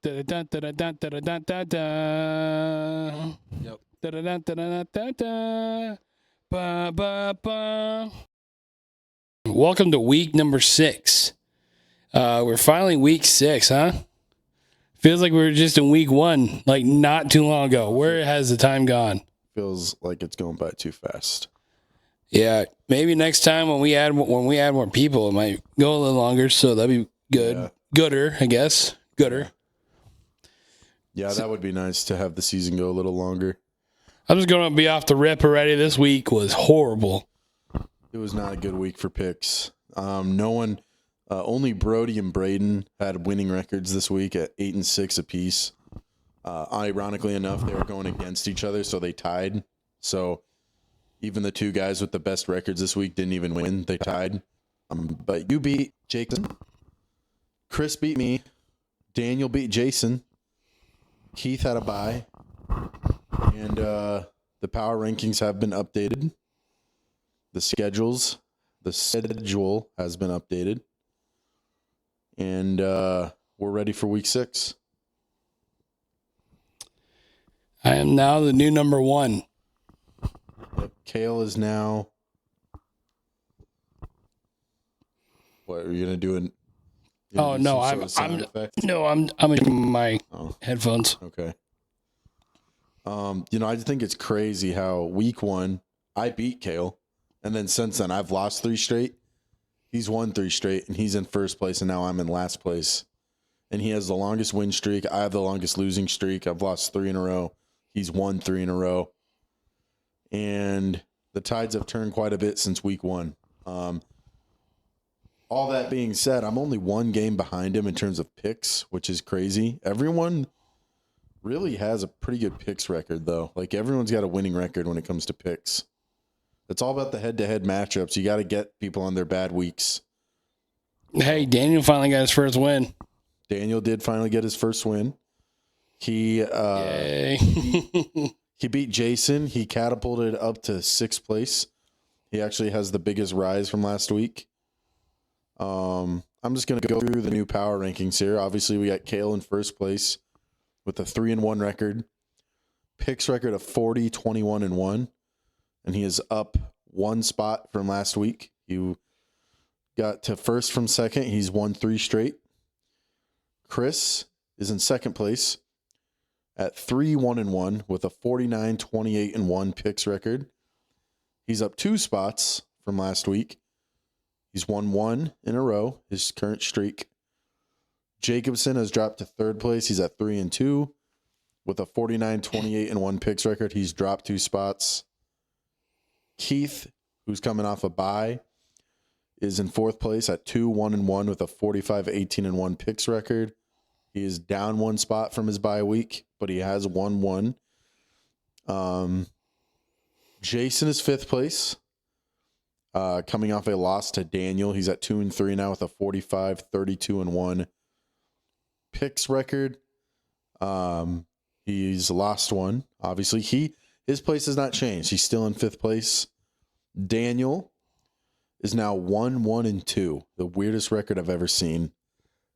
Da-da-da-da-da-da-da-da-da. Yep. Da-da-da-da-da-da-da. Ba, ba, ba. Welcome to week number 6. We're finally week 6, huh? Feels like we were just in week 1, like not too long ago. Where has the time gone? Feels like it's going by too fast. Yeah, maybe next time when we add more people, it might go a little longer. So that'd be good. Yeah. Gooder, I guess. Gooder. Yeah, that would be nice to have the season go a little longer. I'm just going to be off the rip already. This week was horrible. It was not a good week for picks. No one, only Brody and Braden had winning records this week at 8-6 apiece. Ironically enough, they were going against each other, so they tied. So even the two guys with the best records this week didn't even win. They tied. But you beat Jacobson. Chris beat me. Daniel beat Jason. Keith had a bye. And the power rankings have been updated. The schedule has been updated. And we're ready for week 6. I am now the new number 1. Kale is now. What are you gonna do? Oh no, I'm in my headphones. Okay. I just think it's crazy how week 1 I beat Kale, and then since then I've lost 3 straight. He's won 3 straight, and he's in first place, and now I'm in last place. And he has the longest win streak. I have the longest losing streak. I've lost 3 in a row. He's won 3 in a row. And the tides have turned quite a bit since week 1. All that being said, I'm only 1 game behind him in terms of picks, which is crazy. Everyone really has a pretty good picks record, though. Like, everyone's got a winning record when it comes to picks. It's all about the head-to-head matchups. You got to get people on their bad weeks. Hey, Daniel finally got his first win. Daniel did finally get his first win. He beat Jason. He catapulted up to 6th place. He actually has the biggest rise from last week. I'm just going to go through the new power rankings here. Obviously, we got Kale in first place with a 3-1 record. Picks record of 40-21-1. And he is up 1 spot from last week. He got to first from second. He's won 3 straight. Chris is in second place at 3-1-1 with a 49-28-1 picks record. He's up 2 spots from last week. He's won 1 in a row, his current streak. Jacobson has dropped to 3rd place. He's at 3-2 with a 49-28-1 picks record. He's dropped 2 spots. Keith, who's coming off a bye, is in 4th place at 2-1-1 with a 45-18-1 picks record. He is down 1 spot from his bye week, but he has won 1. Jason is 5th place, coming off a loss to Daniel. He's at 2-3 now with a 45-32-1 picks record. He's lost 1. Obviously, his place has not changed. He's still in 5th place. Daniel is now 1-1-2, the weirdest record I've ever seen.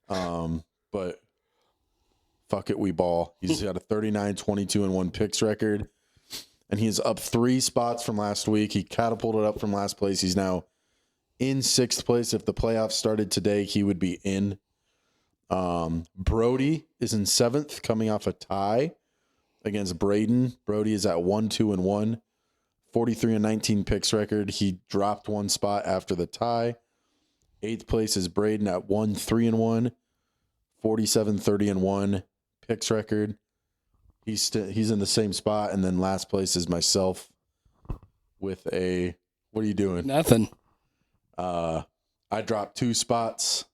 But fuck it, we ball. He's got a 39-22-1 picks record, and he's up 3 spots from last week. He catapulted up from last place. He's now in 6th place. If the playoffs started today, he would be in. Brody is in 7th, coming off a tie against Braden. Brody is at 1-2-1, 43-19 picks record. He dropped 1 spot after the tie. 8th place is Braden at 1-3-1, 47-30-1 picks record. He's in the same spot, and then last place is myself with a. What are you doing? Nothing. I dropped 2 spots.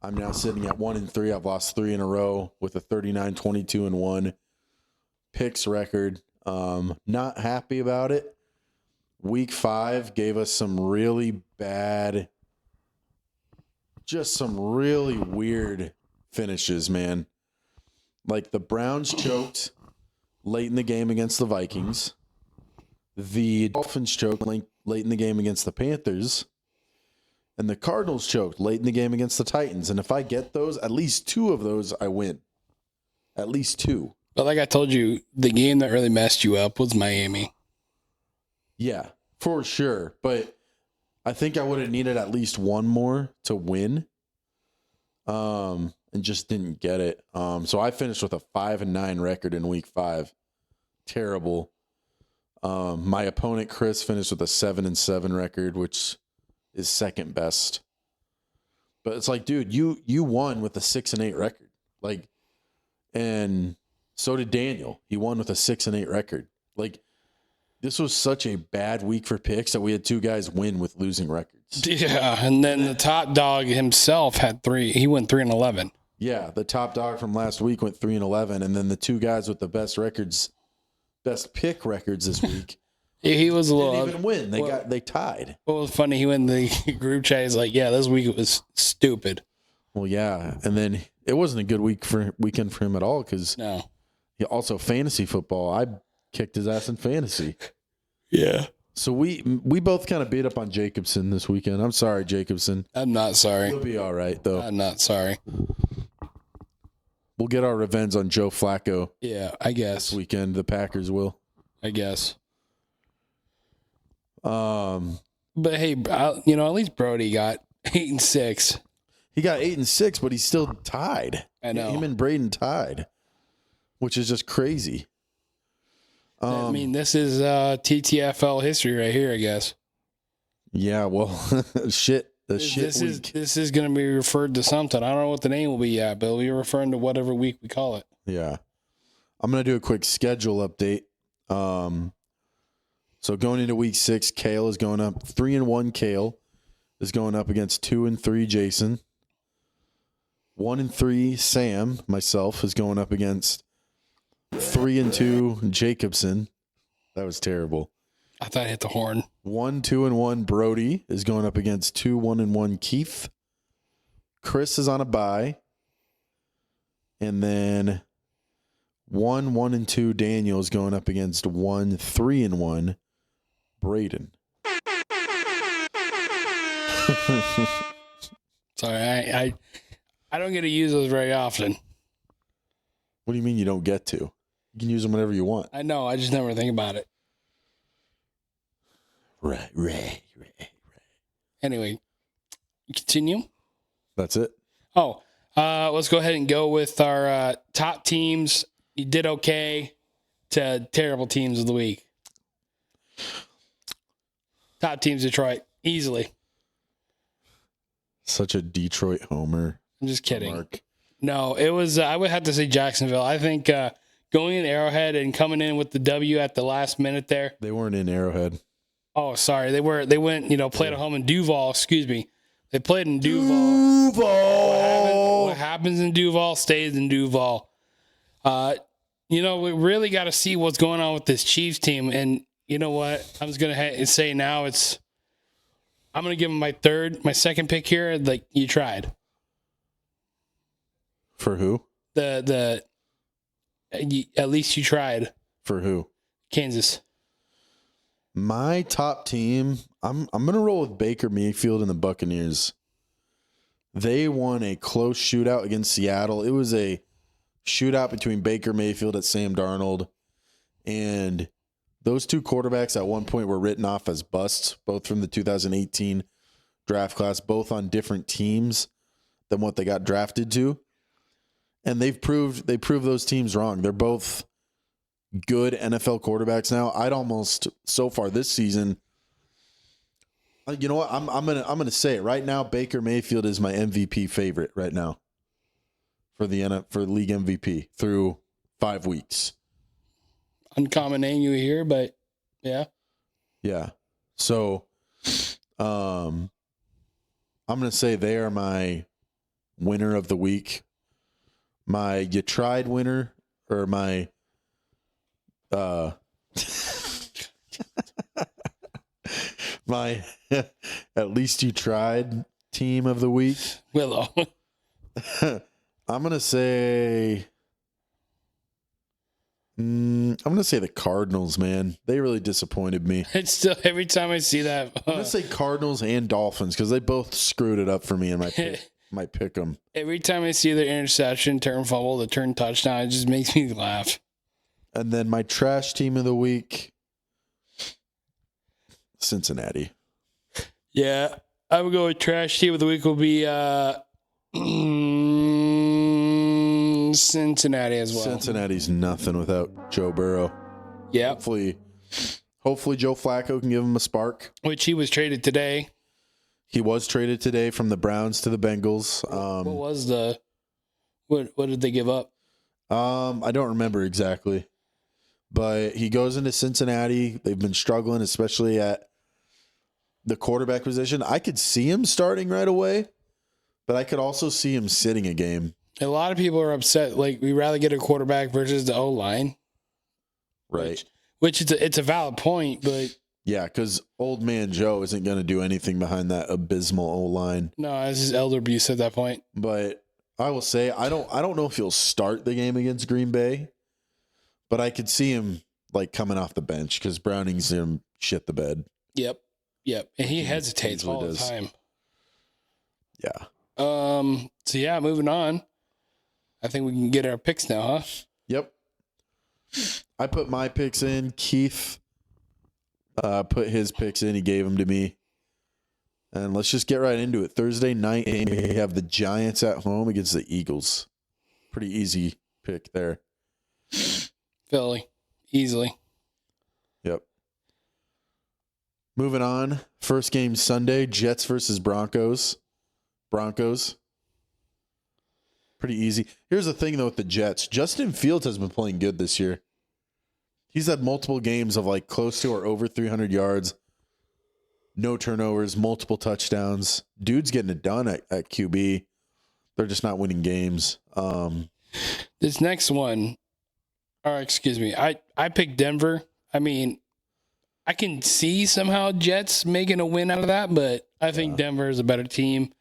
I'm now sitting at 1-3. I've lost 3 in a row with a 39-22-1 picks record. Not happy about it. Week 5 gave us some really bad, just some really weird finishes, man. Like the Browns choked late in the game against the Vikings. The Dolphins choked late in the game against the Panthers. And the Cardinals choked late in the game against the Titans. And if I get those, at least 2 of those, I win. At least 2. But like I told you, the game that really messed you up was Miami. Yeah, for sure. But I think I would have needed at least one more to win. And just didn't get it. So I finished with a 5-9 record in week 5. Terrible. My opponent Chris finished with a 7-7 record, which is second best. But it's like, dude, you won with a 6-8 record. Like, and so did Daniel. He won with a 6-8 record. Like, this was such a bad week for picks that we had 2 guys win with losing records. Yeah, and then the top dog himself had 3. He went 3-11. Yeah, the top dog from last week went 3-11, and then the 2 guys with the best pick records this week. He was a little. Didn't even win. They tied. What was funny? He went in the group chat. He's like, "Yeah, this week it was stupid." Well, yeah, and then it wasn't a good weekend for him at all because no. He also fantasy football. I kicked his ass in fantasy. Yeah. So we both kind of beat up on Jacobson this weekend. I'm sorry, Jacobson. I'm not sorry. He'll be all right though. I'm not sorry. We'll get our revenge on Joe Flacco. Yeah, I guess. This weekend, the Packers will. I guess. But hey, at least Brody got 8-6. He got 8-6, but he's still tied. I know. Him and Braden tied, which is just crazy. I mean, this is TTFL history right here, I guess. Yeah, well, shit. This is going to be referred to something. I don't know what the name will be yet, but it'll be referring to whatever week we call it. Yeah. I'm going to do a quick schedule update. So going into week 6, Kale is going up 3-1. Kale is going up against 2-3 Jason. 1-3 Sam, myself, is going up against 3-2 Jacobson. That was terrible. I thought I hit the horn. 1-2-1 Brody is going up against 2-1-1 Keith. Chris is on a bye. And then 1-1-2 Daniel is going up against 1-3-1 Braden. Sorry, I don't get to use those very often. What do you mean you don't get to? You can use them whenever you want. I know, I just never think about it. Right. Anyway, continue. That's it. Oh, let's go ahead and go with our top teams. You did okay to terrible teams of the week. Top teams, Detroit, easily. Such a Detroit homer. I'm just kidding. Mark. No, it was, I would have to say Jacksonville. I think going in Arrowhead and coming in with the W at the last minute there. They weren't in Arrowhead. Oh, sorry. They went, played at home in Duval. Excuse me. They played in Duval. What happens in Duval stays in Duval. We really got to see what's going on with this Chiefs team. And you know what? I'm just going to say now I'm going to give them my second pick here. Like, you tried. For who? At least you tried. For who? Kansas. My top team, I'm going to roll with Baker Mayfield and the Buccaneers. They won a close shootout against Seattle. It was a shootout between Baker Mayfield and Sam Darnold. And those 2 quarterbacks at one point were written off as busts, both from the 2018 draft class, both on different teams than what they got drafted to. And they proved those teams wrong. They're both good NFL quarterbacks now. I'd almost, so far this season, you know what? I'm gonna say it right now. Baker Mayfield is my MVP favorite right now for league MVP through 5 weeks. Uncommon name you hear, but yeah. So, I'm gonna say they are my winner of the week. My you tried winner, or my my at least you tried team of the week. Willow. I'm gonna say the Cardinals, man. They really disappointed me. It's still every time I see that. I'm gonna say Cardinals and Dolphins because they both screwed it up for me in my pick. might pick them. Every time I see the interception, turn fumble, the turn touchdown, it just makes me laugh. And then my trash team of the week, Cincinnati. Yeah, I would go with trash team of the week will be Cincinnati as well. Cincinnati's nothing without Joe Burrow. Yeah. Hopefully Joe Flacco can give him a spark. Which he was traded today. He was traded today from the Browns to the Bengals. What did they give up? I don't remember exactly. But he goes into Cincinnati. They've been struggling, especially at the quarterback position. I could see him starting right away, but I could also see him sitting a game. A lot of people are upset. Like, we'd rather get a quarterback versus the O-line. Right. Which it's a valid point, but... Yeah, because old man Joe isn't going to do anything behind that abysmal O-line. No, it's his elder abuse at that point. But I will say, I don't know if he'll start the game against Green Bay, but I could see him like coming off the bench because Browning's him shit the bed. Yep. And he hesitates all the time. Yeah. So yeah, moving on. I think we can get our picks now, huh? Yep. I put my picks in. Keith put his picks in. He gave them to me. And let's just get right into it. Thursday night, we have the Giants at home against the Eagles. Pretty easy pick there. Philly. Easily. Yep. Moving on. First game Sunday, Jets versus Broncos. Broncos. Pretty easy. Here's the thing, though, with the Jets. Justin Fields has been playing good this year. He's had multiple games of like close to or over 300 yards. No turnovers, multiple touchdowns. Dude's getting it done at QB. They're just not winning games. This next one, I picked Denver. I mean, I can see somehow Jets making a win out of that, but I think Denver is a better team.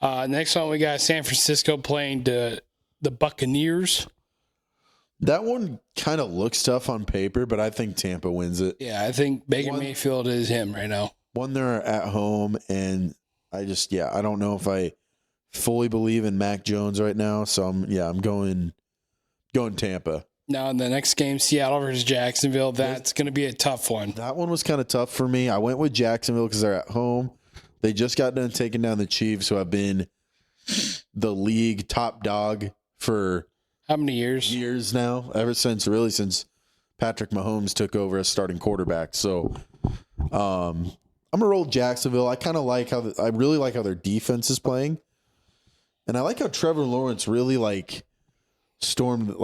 Next one, we got San Francisco playing the Buccaneers. That one kind of looks tough on paper, but I think Tampa wins it. Yeah, I think Baker Mayfield is him right now. One, they're at home, and I don't know if I fully believe in Mac Jones right now, so I'm going Tampa. Now in the next game, Seattle versus Jacksonville, that's going to be a tough one. That one was kind of tough for me. I went with Jacksonville because they're at home. They just got done taking down the Chiefs, who have been the league top dog for how many years? Years now, ever since Patrick Mahomes took over as starting quarterback. So I'm gonna roll Jacksonville. I really like how their defense is playing, and I like how Trevor Lawrence really stormed.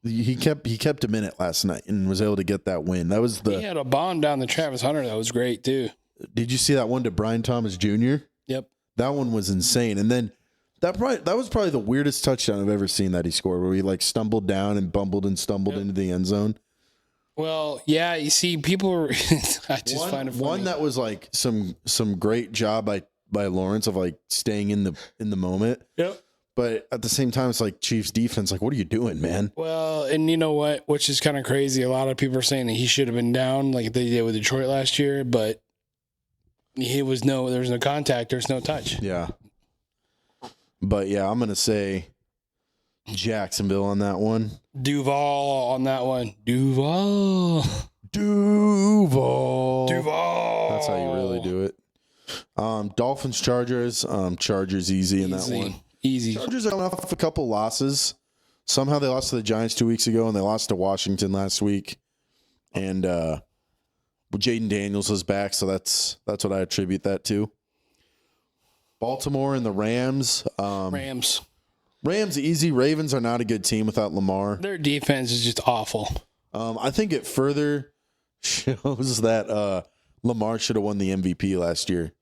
He kept him in it last night and was able to get that win. He had a bomb down to Travis Hunter that was great too. Did you see that one to Brian Thomas Jr.? Yep. That one was insane. And then that was probably the weirdest touchdown I've ever seen that he scored, where he stumbled down and bumbled and stumbled into the end zone. Well, yeah, you see, people were I just find it funny. One that was some great job by Lawrence of staying in the moment. Yep. But at the same time, it's Chiefs defense. What are you doing, man? Well, and you know what? Which is kind of crazy. A lot of people are saying that he should have been down like they did with Detroit last year, but there was no contact. There's no touch. Yeah. But yeah, I'm going to say Jacksonville on that one. Duval on that one. Duval. That's how you really do it. Dolphins, Chargers. Chargers easy in that one. Easy. Chargers are coming off a couple losses. Somehow they lost to the Giants 2 weeks ago, and they lost to Washington last week. And Jaden Daniels is back, so that's what I attribute that to. Baltimore and the Rams. Rams easy. Ravens are not a good team without Lamar. Their defense is just awful. I think it further shows that Lamar should have won the MVP last year,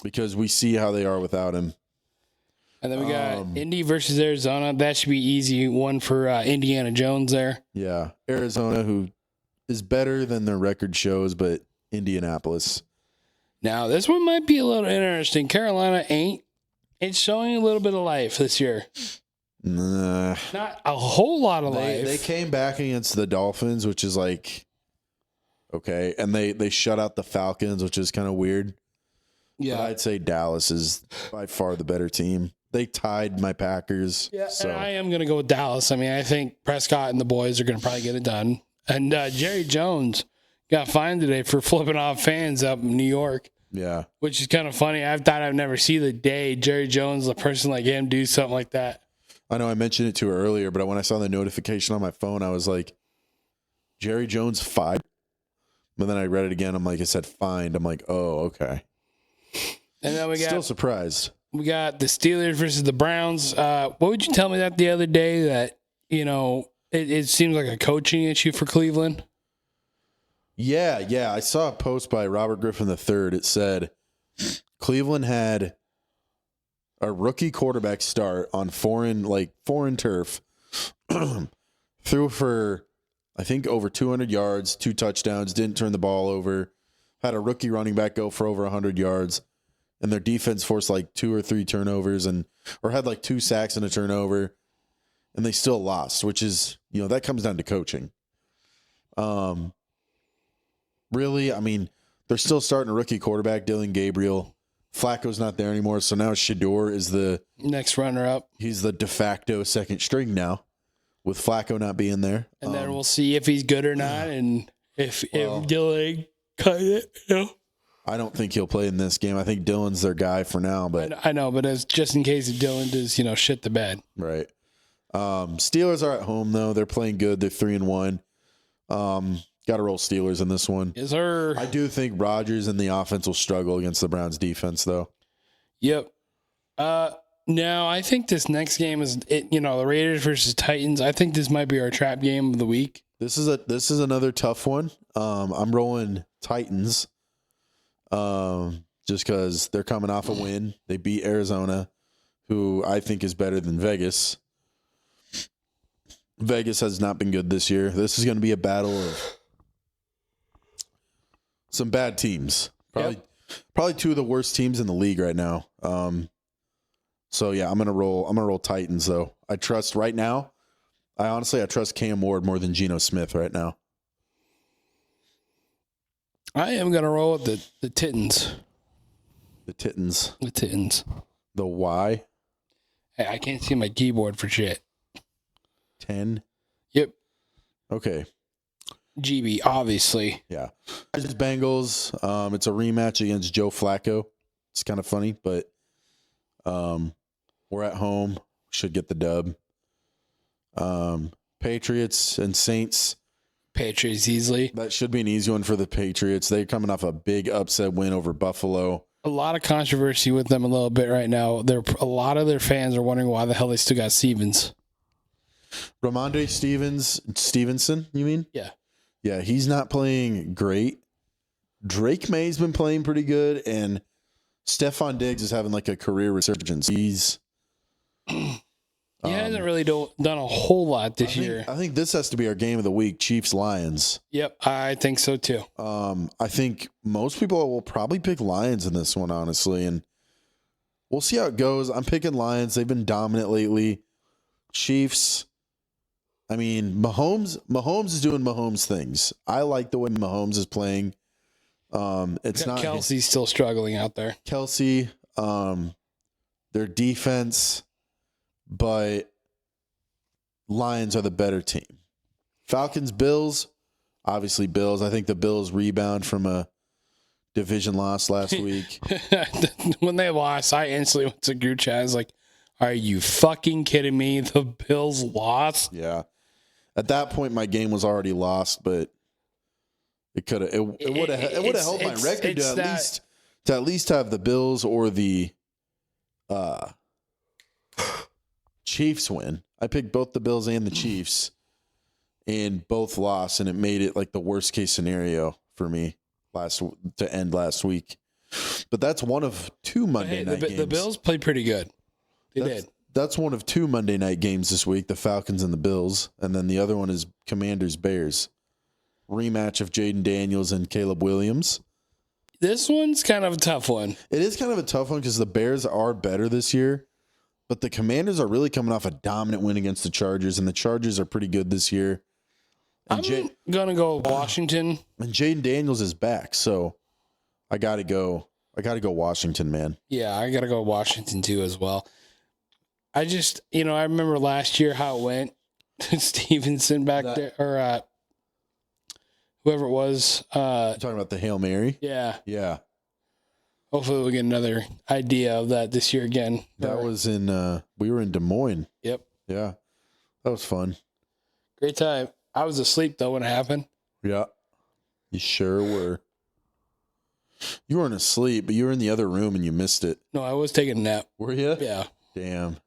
because we see how they are without him. And then we got Indy versus Arizona. That should be easy one for Indiana Jones there. Yeah, Arizona, who is better than their record shows, but Indianapolis. Now, this one might be a little interesting. Carolina ain't. It's showing a little bit of life this year. Nah. Not a whole lot of life. They came back against the Dolphins, which is okay. And they shut out the Falcons, which is kind of weird. Yeah. But I'd say Dallas is by far the better team. They tied my Packers. Yeah, so. and I am going to go with Dallas. I mean, I think Prescott and the boys are going to probably get it done. And Jerry Jones got fined today for flipping off fans up in New York. Yeah. Which is kind of funny. I thought I'd never see the day Jerry Jones, a person like him, do something like that. I know I mentioned it to her earlier, but when I saw the notification on my phone, I was like, Jerry Jones fined? But then I read it again. I'm like, it said fined. I'm like, oh, okay. And then we got still surprised. We got the Steelers versus the Browns. What would you tell me that the other day that, you know, it seems like a coaching issue for Cleveland? Yeah. I saw a post by Robert Griffin III. It said Cleveland had a rookie quarterback start on foreign turf, threw for, I think, over 200 yards, 2 touchdowns, didn't turn the ball over, had a rookie running back go for over 100 yards, and their defense forced like 2 or 3 turnovers or had like 2 sacks and a turnover, and they still lost, which is, you know, that comes down to coaching. Really, I mean, they're still starting a rookie quarterback, Dylan Gabriel. Flacco's not there anymore, so now Shador is the next runner-up. He's the de facto second string now, with Flacco not being there. And then we'll see if he's good or not, and if Dylan cut it. You know? I don't think he'll play in this game. I think Dylan's their guy for now, but I know, but as just in case if Dylan does, you know, shit the bed. Right. Steelers are at home though. They're playing good. They're 3-1. Got to roll Steelers in this one. Is there? I do think Rodgers and the offense will struggle against the Browns defense though. Yep. No, I think this next game is the Raiders versus Titans. I think this might be our trap game of the week. This is another tough one. I'm rolling Titans. Just because they're coming off a win. They beat Arizona, who I think is better than Vegas. Vegas has not been good this year. This is going to be a battle of some bad teams. Probably 2 of the worst teams in the league right now. So yeah, I'm gonna roll Titans though. I trust right now. I trust Cam Ward more than Geno Smith right now. I am gonna roll with the Titans. The Titans. The Titans. The Y. Hey, I can't see my keyboard for shit. 10. Yep. Okay. GB, obviously. Yeah. It's Bengals. It's a rematch against Joe Flacco. It's kind of funny, but we're at home. Should get the dub. Patriots and Saints. Patriots easily. That should be an easy one for the Patriots. They're coming off a big upset win over Buffalo. A lot of controversy with them a little bit right now. A lot of their fans are wondering why the hell they still got Stevens. Ramondre Stevenson, you mean? Yeah. Yeah, he's not playing great. Drake May's been playing pretty good, and Stephon Diggs is having like a career resurgence. He hasn't really done a whole lot this year. I think this has to be our game of the week, Chiefs-Lions. Yep, I think so too. I think most people will probably pick Lions in this one, honestly, and we'll see how it goes. I'm picking Lions. They've been dominant lately. Chiefs, I mean, Mahomes is doing Mahomes things. I like the way Mahomes is playing. It's not Kelsey's still struggling out there. Kelsey, their defense, but Lions are the better team. Falcons, Bills, obviously Bills. I think the Bills rebound from a division loss last week. When they lost, I instantly went to group chat. I was like, are you fucking kidding me? The Bills lost? Yeah. At that point, my game was already lost, but it could have. It would have helped my record to at least have the Bills or the Chiefs win. I picked both the Bills and the Chiefs, and both lost, and it made it like the worst case scenario for me to end last week. But that's one of 2 Monday night games. The Bills played pretty good. They did. That's one of 2 Monday night games this week, the Falcons and the Bills. And then the other one is Commanders-Bears. Rematch of Jaden Daniels and Caleb Williams. This one's kind of a tough one. It is kind of a tough one because the Bears are better this year. But the Commanders are really coming off a dominant win against the Chargers, and the Chargers are pretty good this year. And I'm going to go Washington. And Jaden Daniels is back, so I got to go I got to go Washington, man. Yeah, I got to go Washington too as well. I just, I remember last year how it went. Stevenson back there, or whoever it was. You're talking about the Hail Mary? Yeah. Yeah. Hopefully we'll get another idea of that this year again. That was we were in Des Moines. Yep. Yeah. That was fun. Great time. I was asleep though when it happened. Yeah. You sure were. You weren't asleep, but you were in the other room and you missed it. No, I was taking a nap. Were you? Yeah. Damn.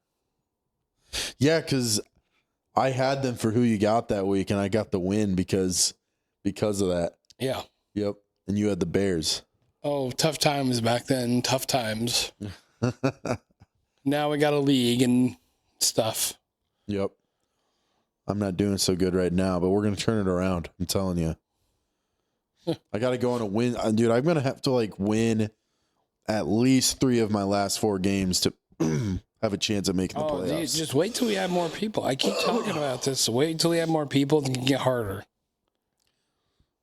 Yeah, because I had them for who you got that week, and I got the win because of that. Yeah. Yep. And you had the Bears. Oh, tough times back then. Tough times. Now we got a league and stuff. Yep. I'm not doing so good right now, but we're going to turn it around. I'm telling you. I got to go on a win. Dude, I'm going to have to win at least 3 of my last 4 games to have a chance at making the playoffs. Dude, just wait till we have more people. I keep talking about this. Wait until we have more people. It can get harder.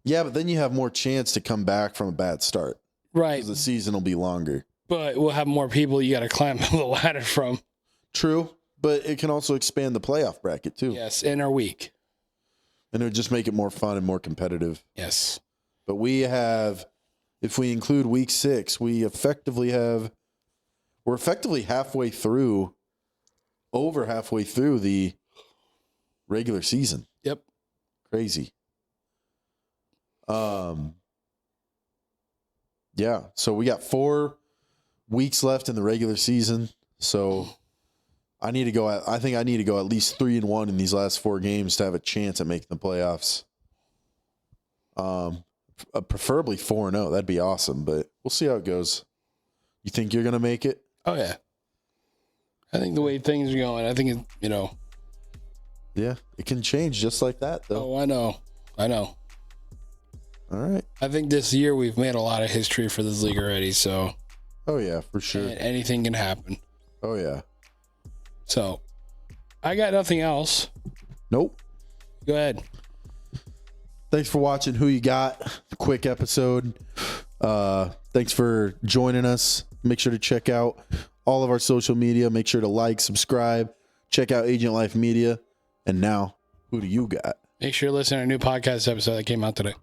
Yeah, but then you have more chance to come back from a bad start. Right. Because the season will be longer. But we'll have more people you got to climb the ladder from. True, but it can also expand the playoff bracket too. Yes, in our week. And it would just make it more fun and more competitive. Yes. But we have, if we include week 6, we're effectively over halfway through the regular season. Yep. Crazy. Yeah, so we got 4 weeks left in the regular season. So I think I need to go at least 3-1 in these last 4 games to have a chance at making the playoffs. Preferably 4-0. That'd be awesome, but we'll see how it goes. You think you're going to make it? Oh, yeah. I think the way things are going, I think, Yeah, it can change just like that, though. Oh, I know. All right. I think this year we've made a lot of history for this league already, so. Oh, yeah, for sure. Anything can happen. Oh, yeah. So, I got nothing else. Nope. Go ahead. Thanks for watching Who You Got. Quick episode. Thanks for joining us. Make sure to check out all of our social media. Make sure to like, subscribe. Check out Agent Life Media. And now, who do you got? Make sure to listen to our new podcast episode that came out today.